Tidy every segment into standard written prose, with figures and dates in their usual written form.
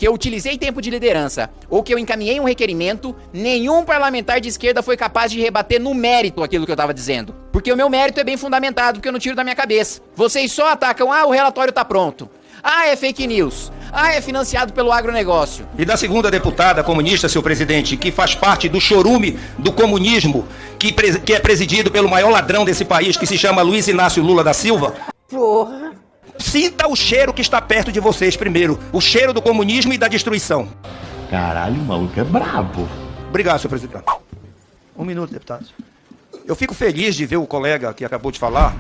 que eu utilizei tempo de liderança ou que eu encaminhei um requerimento, nenhum parlamentar de esquerda foi capaz de rebater no mérito aquilo que eu tava dizendo. Porque o meu mérito é bem fundamentado, porque eu não tiro da minha cabeça. Vocês só atacam, o relatório tá pronto. É fake news. É financiado pelo agronegócio. E da segunda deputada comunista, senhor presidente, que faz parte do chorume do comunismo, que é presidido pelo maior ladrão desse país, que se chama Luiz Inácio Lula da Silva. Porra. Sinta o cheiro que está perto de vocês primeiro. O cheiro do comunismo e da destruição. Caralho, o maluco é brabo. Obrigado, senhor presidente. 1 minuto, deputado. Eu fico feliz de ver o colega que acabou de falar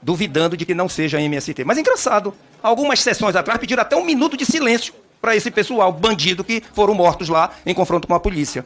duvidando de que não seja MST. Mas é engraçado, algumas sessões atrás pediram até 1 minuto de silêncio para esse pessoal, bandido, que foram mortos lá em confronto com a polícia.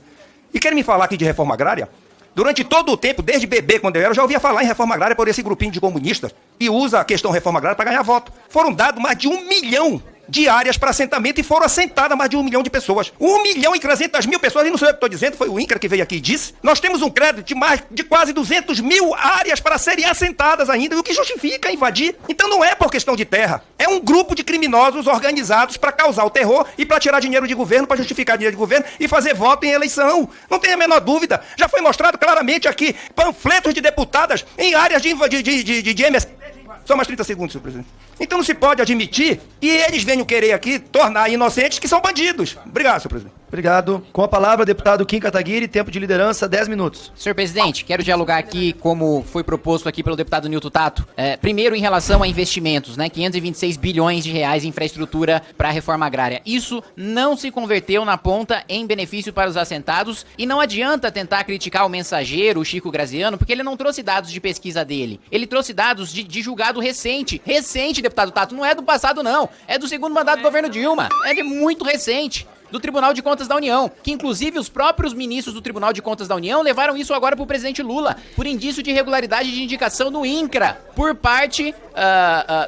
E querem me falar aqui de reforma agrária? Durante todo o tempo, desde bebê, quando eu já ouvia falar em reforma agrária por esse grupinho de comunistas que usa a questão reforma agrária para ganhar voto. Foram dados mais de 1 milhão de áreas para assentamento e foram assentadas mais de 1 milhão de pessoas. 1.300.000 pessoas, e não sou eu que estou dizendo, foi o INCRA que veio aqui e disse. Nós temos um crédito de mais de quase 200.000 áreas para serem assentadas ainda, o que justifica invadir. Então não é por questão de terra, é um grupo de criminosos organizados para causar o terror e para tirar dinheiro de governo, para justificar dinheiro de governo e fazer voto em eleição. Não tem a menor dúvida. Já foi mostrado claramente aqui panfletos de deputadas em áreas de MS. Só mais 30 segundos, senhor presidente. Então não se pode admitir que eles venham querer aqui tornar inocentes que são bandidos. Obrigado, senhor presidente. Obrigado. Com a palavra, deputado Kim Kataguiri, tempo de liderança, 10 minutos. Senhor presidente, quero dialogar aqui como foi proposto aqui pelo deputado Nilton Tato. Primeiro, em relação a investimentos, 526 bilhões de reais em infraestrutura para a reforma agrária. Isso não se converteu na ponta em benefício para os assentados e não adianta tentar criticar o mensageiro, o Chico Graziano, porque ele não trouxe dados de pesquisa dele. Ele trouxe dados de julgado recente. Recente, deputado Tato, não é do passado não. É do segundo mandato do governo Dilma. É de muito recente. Do Tribunal de Contas da União, que inclusive os próprios ministros do Tribunal de Contas da União levaram isso agora pro presidente Lula, por indício de irregularidade de indicação do INCRA, por parte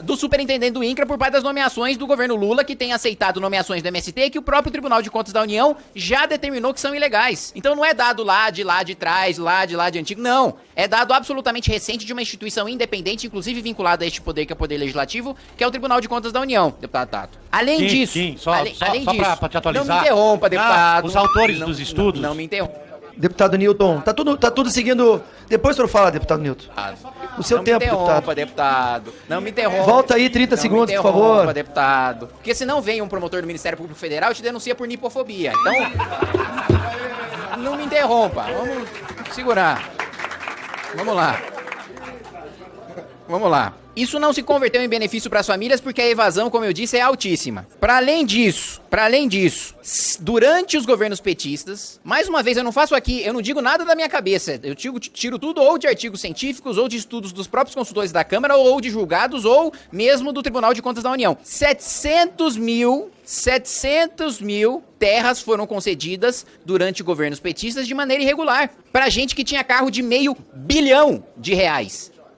do superintendente do INCRA, por parte das nomeações do governo Lula, que tem aceitado nomeações do MST, que o próprio Tribunal de Contas da União já determinou que são ilegais. Então não é dado lá de trás, lá de antigo, não. É dado absolutamente recente de uma instituição independente, inclusive vinculada a este poder, que é o Poder Legislativo, que é o Tribunal de Contas da União, deputado Tato. Além disso... Além disso, pra te atualizar... Não me interrompa, deputado. Os autores dos estudos... Não me interrompa. Deputado Nilton, tá tudo seguindo... Depois o senhor fala, deputado Nilton. O seu tempo, deputado. Não me interrompa, deputado. Não me interrompa. Volta aí 30 segundos, por favor. Não me interrompa, deputado. Porque senão vem um promotor do Ministério Público Federal e te denuncia por nipofobia. Então... não me interrompa. Vamos segurar. Vamos lá. Isso não se converteu em benefício para as famílias porque a evasão, como eu disse, é altíssima. Para além disso, durante os governos petistas, mais uma vez, eu não faço aqui, eu não digo nada da minha cabeça, eu tiro tudo ou de artigos científicos, ou de estudos dos próprios consultores da Câmara, ou de julgados, ou mesmo do Tribunal de Contas da União. 700 mil terras foram concedidas durante governos petistas de maneira irregular. Pra gente que tinha carro de R$500 bilhão.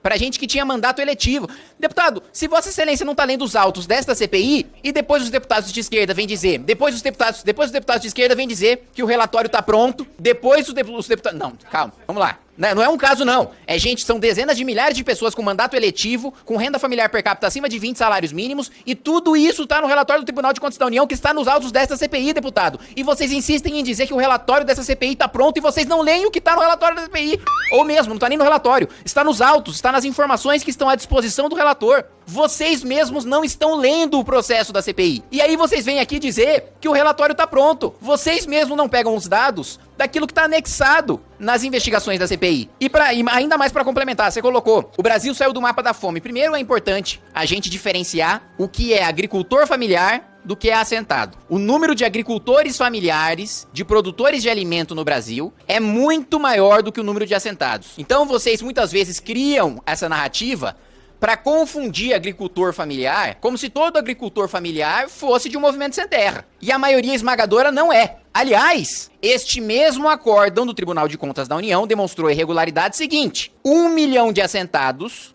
Pra gente que tinha mandato eletivo. Deputado, se Vossa Excelência não tá lendo os autos desta CPI, e depois os deputados de esquerda vêm dizer, depois os deputados de esquerda vêm dizer que o relatório tá pronto, depois os deputados... Não, calma, vamos lá. Não é um caso, não. São dezenas de milhares de pessoas com mandato eletivo, com renda familiar per capita acima de 20 salários mínimos, e tudo isso tá no relatório do Tribunal de Contas da União, que está nos autos desta CPI, deputado. E vocês insistem em dizer que o relatório dessa CPI tá pronto, e vocês não leem o que tá no relatório da CPI. Ou mesmo, não tá nem no relatório. Está nos autos, está nas informações que estão à disposição do relator. Vocês mesmos não estão lendo o processo da CPI. E aí vocês vêm aqui dizer que o relatório tá pronto. Vocês mesmos não pegam os dados daquilo que tá anexado nas investigações da CPI. E ainda mais para complementar, você colocou, o Brasil saiu do mapa da fome. Primeiro é importante a gente diferenciar o que é agricultor familiar do que é assentado. O número de agricultores familiares, de produtores de alimento no Brasil, é muito maior do que o número de assentados. Então vocês muitas vezes criam essa narrativa para confundir agricultor familiar, como se todo agricultor familiar fosse de um movimento sem terra. E a maioria esmagadora não é. Aliás, este mesmo acórdão do Tribunal de Contas da União demonstrou a irregularidade seguinte: 1 milhão de assentados,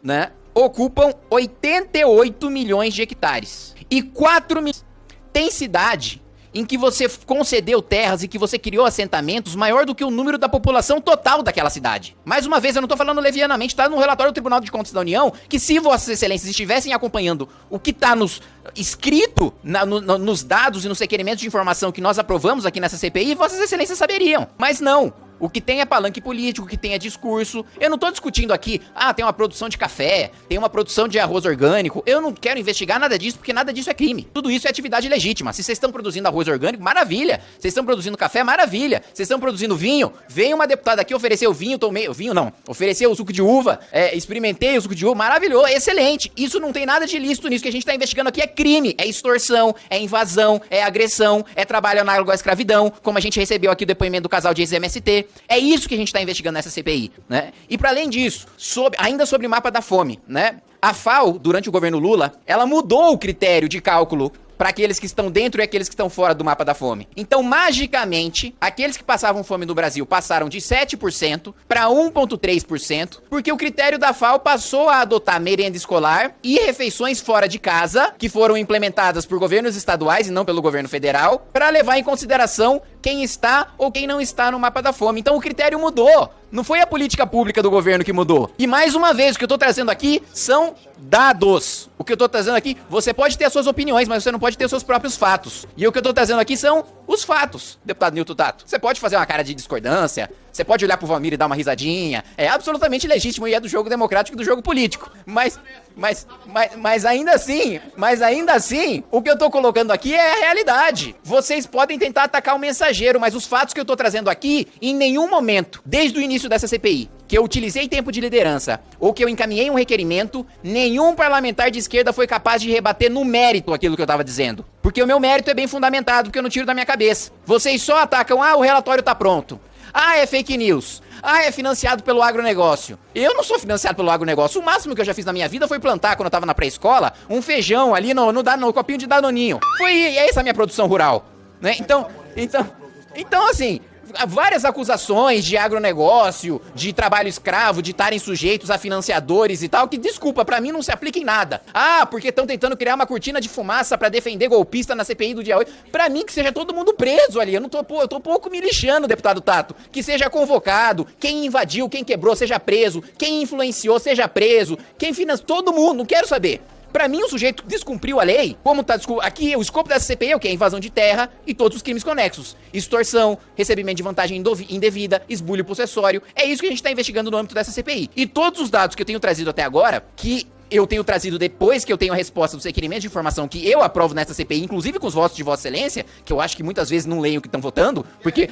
ocupam 88 milhões de hectares. E 4 milhões... Tem cidade em que você concedeu terras e que você criou assentamentos maior do que o número da população total daquela cidade. Mais uma vez, eu não tô falando levianamente, tá no relatório do Tribunal de Contas da União, que se vossas excelências estivessem acompanhando o que tá escrito nos dados e nos requerimentos de informação que nós aprovamos aqui nessa CPI, vossas excelências saberiam. Mas não. O que tem é palanque político, o que tem é discurso. Eu não tô discutindo aqui, tem uma produção de café, tem uma produção de arroz orgânico. Eu não quero investigar nada disso, porque nada disso é crime. Tudo isso é atividade legítima. Se vocês estão produzindo arroz orgânico, maravilha. Vocês estão produzindo café, maravilha. Vocês estão produzindo vinho, veio uma deputada aqui, ofereceu vinho, ofereceu o suco de uva, experimentei o suco de uva, maravilhoso, excelente. Isso não tem nada de ilícito nisso. O que a gente tá investigando aqui é crime, é extorsão, é invasão, é agressão, é trabalho análogo à escravidão, como a gente recebeu aqui o depoimento do casal de ex-MST. É isso que a gente tá investigando nessa CPI, né? E para além disso, ainda sobre o mapa da fome, né? A FAO, durante o governo Lula, ela mudou o critério de cálculo para aqueles que estão dentro e aqueles que estão fora do mapa da fome. Então, magicamente, aqueles que passavam fome no Brasil passaram de 7% para 1,3%, porque o critério da FAO passou a adotar merenda escolar e refeições fora de casa, que foram implementadas por governos estaduais e não pelo governo federal, para levar em consideração quem está ou quem não está no mapa da fome. Então, o critério mudou. Não foi a política pública do governo que mudou. E mais uma vez, o que eu tô trazendo aqui são dados. O que eu tô trazendo aqui, você pode ter as suas opiniões, mas você não pode ter os seus próprios fatos. E o que eu tô trazendo aqui são os fatos, deputado Nilton Tato. Você pode fazer uma cara de discordância, você pode olhar pro Valmir e dar uma risadinha. É absolutamente legítimo e é do jogo democrático e do jogo político. Mas ainda assim, o que eu tô colocando aqui é a realidade. Vocês podem tentar atacar o mensageiro, mas os fatos que eu tô trazendo aqui, em nenhum momento, desde o início dessa CPI, que eu utilizei tempo de liderança ou que eu encaminhei um requerimento, nenhum parlamentar de esquerda foi capaz de rebater no mérito aquilo que eu tava dizendo. Porque o meu mérito é bem fundamentado, porque eu não tiro da minha cabeça. Vocês só atacam, o relatório tá pronto. É fake news. É financiado pelo agronegócio. Eu não sou financiado pelo agronegócio. O máximo que eu já fiz na minha vida foi plantar, quando eu tava na pré-escola, um feijão ali no copinho de Danoninho. Foi essa a minha produção rural, né? Então assim, várias acusações de agronegócio, de trabalho escravo, de estarem sujeitos a financiadores e tal, que, desculpa, pra mim não se aplica em nada. Porque estão tentando criar uma cortina de fumaça pra defender golpista na CPI do dia 8. Pra mim, que seja todo mundo preso ali. Eu tô pouco me lixando, deputado Tato. Que seja convocado, quem invadiu, quem quebrou, seja preso, quem influenciou, seja preso, quem financiou, todo mundo, não quero saber. Pra mim, o sujeito descumpriu a lei, como tá aqui, o escopo dessa CPI é o quê? Invasão de terra e todos os crimes conexos. Extorsão, recebimento de vantagem indevida, esbulho possessório. É isso que a gente tá investigando no âmbito dessa CPI. E todos os dados que eu tenho trazido até agora, que eu tenho trazido depois que eu tenho a resposta dos requerimentos de informação que eu aprovo nessa CPI, inclusive com os votos de Vossa Excelência, que eu acho que muitas vezes não leem o que estão votando, porque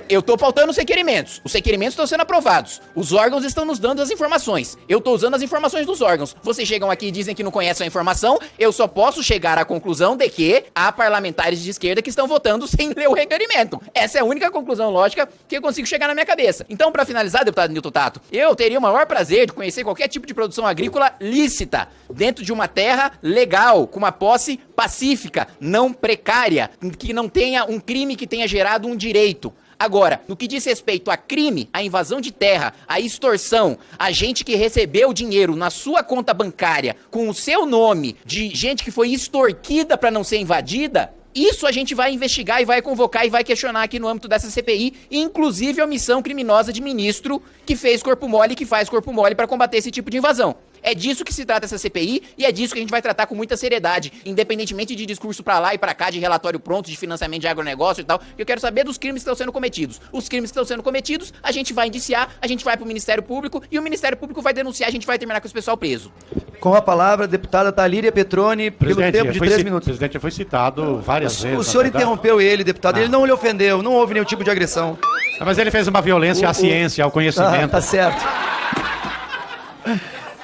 eu tô pautando os requerimentos. Os requerimentos estão sendo aprovados. Os órgãos estão nos dando as informações. Eu tô usando as informações dos órgãos. Vocês chegam aqui e dizem que não conhecem a informação. Eu só posso chegar à conclusão de que há parlamentares de esquerda que estão votando sem ler o requerimento. Essa é a única conclusão lógica que eu consigo chegar na minha cabeça. Então, pra finalizar, deputado Nilton Tato, eu teria o maior prazer de conhecer qualquer tipo de produção agrícola lícita, dentro de uma terra legal, com uma posse pacífica, não precária, que não tenha um crime que tenha gerado um direito. Agora, no que diz respeito a crime, a invasão de terra, a extorsão, a gente que recebeu dinheiro na sua conta bancária com o seu nome, de gente que foi extorquida para não ser invadida, isso a gente vai investigar e vai convocar e vai questionar aqui no âmbito dessa CPI, inclusive a omissão criminosa de ministro que fez corpo mole e que faz corpo mole para combater esse tipo de invasão. É disso que se trata essa CPI e é disso que a gente vai tratar com muita seriedade, independentemente de discurso pra lá e pra cá, de relatório pronto, de financiamento de agronegócio e tal. Eu quero saber dos crimes que estão sendo cometidos. Os crimes que estão sendo cometidos, a gente vai indiciar, a gente vai pro Ministério Público e o Ministério Público vai denunciar, a gente vai terminar com esse pessoal preso. Com a palavra, a deputada Talíria Petroni, pelo tempo de 3 minutos. O presidente já foi citado várias vezes. O senhor interrompeu ele, deputado, ele não lhe ofendeu, não houve nenhum tipo de agressão. Mas ele fez uma violência à ciência, ao conhecimento. Tá certo.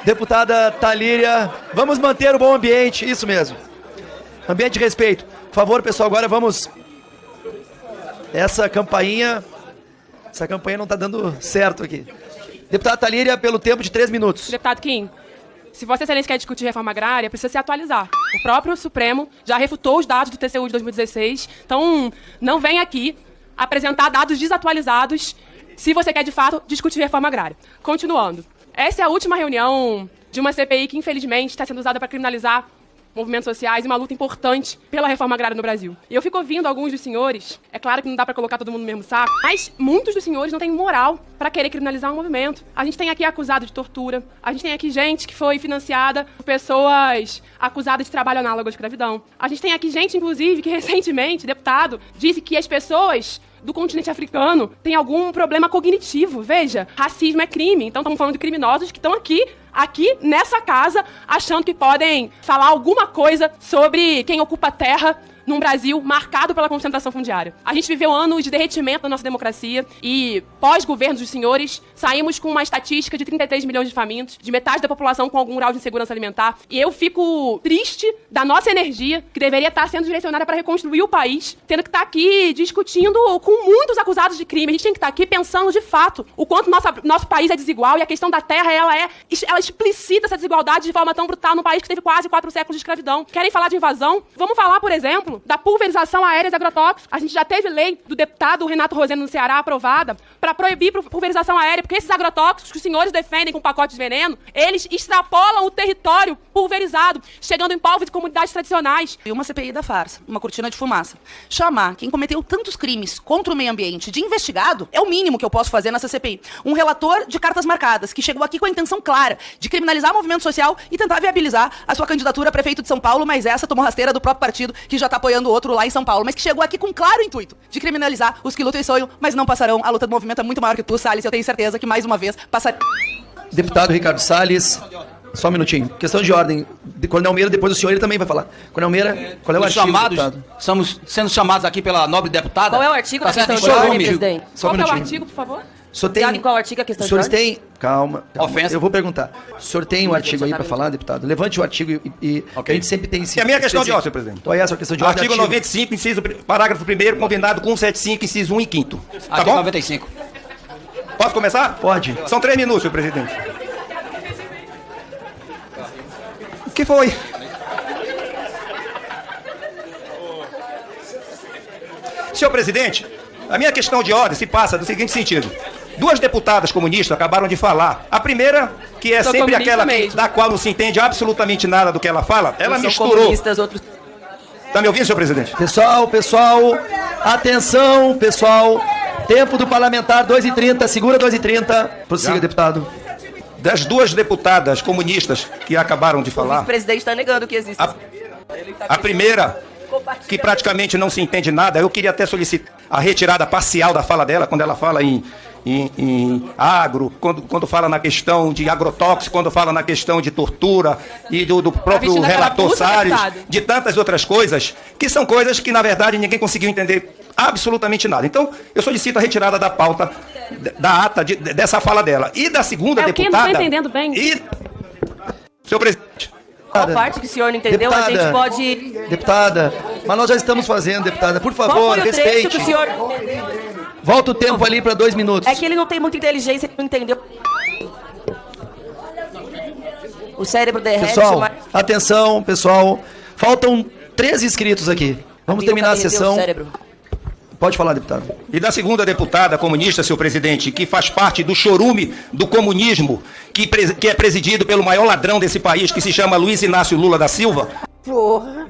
Deputada Talíria, vamos manter o bom ambiente, isso mesmo. Ambiente de respeito. Por favor, pessoal, agora vamos... Essa campainha não tá dando certo aqui. Deputada Talíria, pelo tempo de 3 minutos. Deputado Kim, se Vossa Excelência quer discutir reforma agrária, precisa se atualizar. O próprio Supremo já refutou os dados do TCU de 2016, então não vem aqui apresentar dados desatualizados se você quer, de fato, discutir reforma agrária. Continuando. Essa é a última reunião de uma CPI que, infelizmente, está sendo usada para criminalizar movimentos sociais e uma luta importante pela reforma agrária no Brasil. E eu fico ouvindo alguns dos senhores, é claro que não dá pra colocar todo mundo no mesmo saco, mas muitos dos senhores não têm moral pra querer criminalizar um movimento. A gente tem aqui acusado de tortura, a gente tem aqui gente que foi financiada por pessoas acusadas de trabalho análogo à escravidão. A gente tem aqui gente, inclusive, que recentemente, deputado, disse que as pessoas do continente africano têm algum problema cognitivo. Veja, racismo é crime, então estamos falando de criminosos que estão aqui nessa casa, achando que podem falar alguma coisa sobre quem ocupa a terra num Brasil marcado pela concentração fundiária. A gente viveu anos de derretimento da nossa democracia e, pós-governo dos senhores, saímos com uma estatística de 33 milhões de famintos, de metade da população com algum grau de insegurança alimentar. E eu fico triste da nossa energia, que deveria estar sendo direcionada para reconstruir o país, tendo que estar aqui discutindo com muitos acusados de crime. A gente tem que estar aqui pensando, de fato, o quanto nosso país é desigual, e a questão da terra, ela explicita essa desigualdade de forma tão brutal num país que teve quase 4 séculos de escravidão. Querem falar de invasão? Vamos falar, por exemplo, da pulverização aérea de agrotóxicos. A gente já teve lei do deputado Renato Rosendo no Ceará aprovada para proibir pulverização aérea, porque esses agrotóxicos que os senhores defendem com pacote de veneno, eles extrapolam o território pulverizado, chegando em povos e comunidades tradicionais. E uma CPI da farsa, uma cortina de fumaça. Chamar quem cometeu tantos crimes contra o meio ambiente de investigado é o mínimo que eu posso fazer nessa CPI. Um relator de cartas marcadas, que chegou aqui com a intenção clara de criminalizar o movimento social e tentar viabilizar a sua candidatura a prefeito de São Paulo, mas essa tomou rasteira do próprio partido que já está apoiando o outro lá em São Paulo, mas que chegou aqui com claro intuito de criminalizar os que lutam e sonham, mas não passarão. A luta do movimento é muito maior que tu, Salles, eu tenho certeza que mais uma vez passará. Deputado Ricardo Salles, só um minutinho. Questão de ordem. Coronel Meira, depois o senhor ele também vai falar. Coronel Meira, qual é o artigo, deputado? Estamos sendo chamados aqui pela nobre deputada. Qual é o artigo da questão de Só um ordem, minutinho. presidente? Só um Qual que é o minutinho. artigo, por favor? O senhor tem... Sabe qual artigo é a questão Os de senhores ordem? têm... Calma. Ofensa. Eu vou perguntar. O senhor tem um artigo aí para falar, deputado? Levante o artigo e Ok. a gente sempre tem... E a minha questão de ordem, senhor presidente. Qual é a sua questão de ordem? Artigo 95, parágrafo 1º, combinado com 175, inciso 1 e 5º. Tá Artigo bom? 95. Posso começar? Pode. São 3 minutos, senhor presidente. O que foi? Senhor presidente, a minha questão de ordem se passa do seguinte sentido. 2 deputadas comunistas acabaram de falar. A primeira, que é Sou sempre comunista aquela mesmo. da qual não se entende absolutamente nada do que ela fala, ela São misturou. comunistas, outros... Tá me ouvindo, senhor presidente? Pessoal, atenção, pessoal. Tempo do parlamentar, 2h30, segura 2h30. Prossiga, Já. deputado. Das 2 deputadas comunistas que acabaram de O falar, vice-presidente está negando que existe. a primeira, que praticamente não se entende nada, eu queria até solicitar a retirada parcial da fala dela, quando ela fala em agro, quando fala na questão de agrotóxico, quando fala na questão de tortura e do próprio vestindo aquela relator blusa, Salles, deputado? de tantas outras coisas, que são coisas que, na verdade, ninguém conseguiu entender absolutamente nada. Então, eu solicito a retirada da pauta, da ata dessa fala dela. E da segunda É o quê? Não deputada... tô entendendo bem. E... Senhor presidente... Qual parte que o senhor não entendeu, a gente pode... Deputada, mas nós já estamos fazendo, deputada. Por Qual favor, foi o trecho respeite. que o senhor... Volta o tempo ali para 2 minutos. É que ele não tem muita inteligência, ele não entendeu. O cérebro derrete, Pessoal, mas... atenção, pessoal. Faltam 13 inscritos aqui. Vamos terminar a Perdeu o sessão. cérebro. Pode falar, deputado. E da segunda deputada comunista, senhor presidente, que faz parte do chorume do comunismo, que é presidido pelo maior ladrão desse país, que se chama Luiz Inácio Lula da Silva. Porra.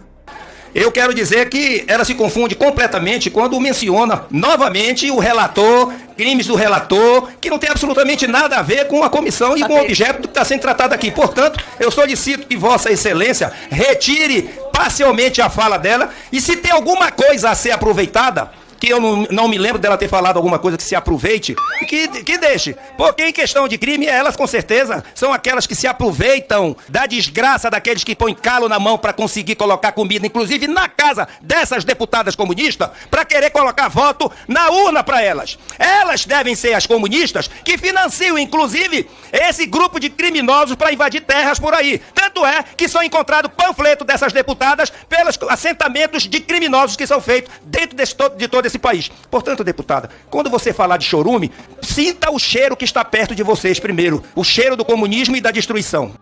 Eu quero dizer que ela se confunde completamente quando menciona novamente o relator, crimes do relator, que não tem absolutamente nada a ver com a comissão e com o objeto que está sendo tratado aqui. Portanto, eu solicito que Vossa Excelência retire parcialmente a fala dela e se tem alguma coisa a ser aproveitada, que eu não me lembro dela ter falado alguma coisa que se aproveite, que deixe. Porque em questão de crime, elas com certeza são aquelas que se aproveitam da desgraça daqueles que põem calo na mão para conseguir colocar comida, inclusive na casa dessas deputadas comunistas, para querer colocar voto na urna para elas. Elas devem ser as comunistas que financiam, inclusive, esse grupo de criminosos para invadir terras por aí. Tanto é que são encontrados panfletos dessas deputadas pelos assentamentos de criminosos que são feitos dentro de todo esse país. Portanto, deputada, quando você falar de chorume, sinta o cheiro que está perto de vocês primeiro, o cheiro do comunismo e da destruição.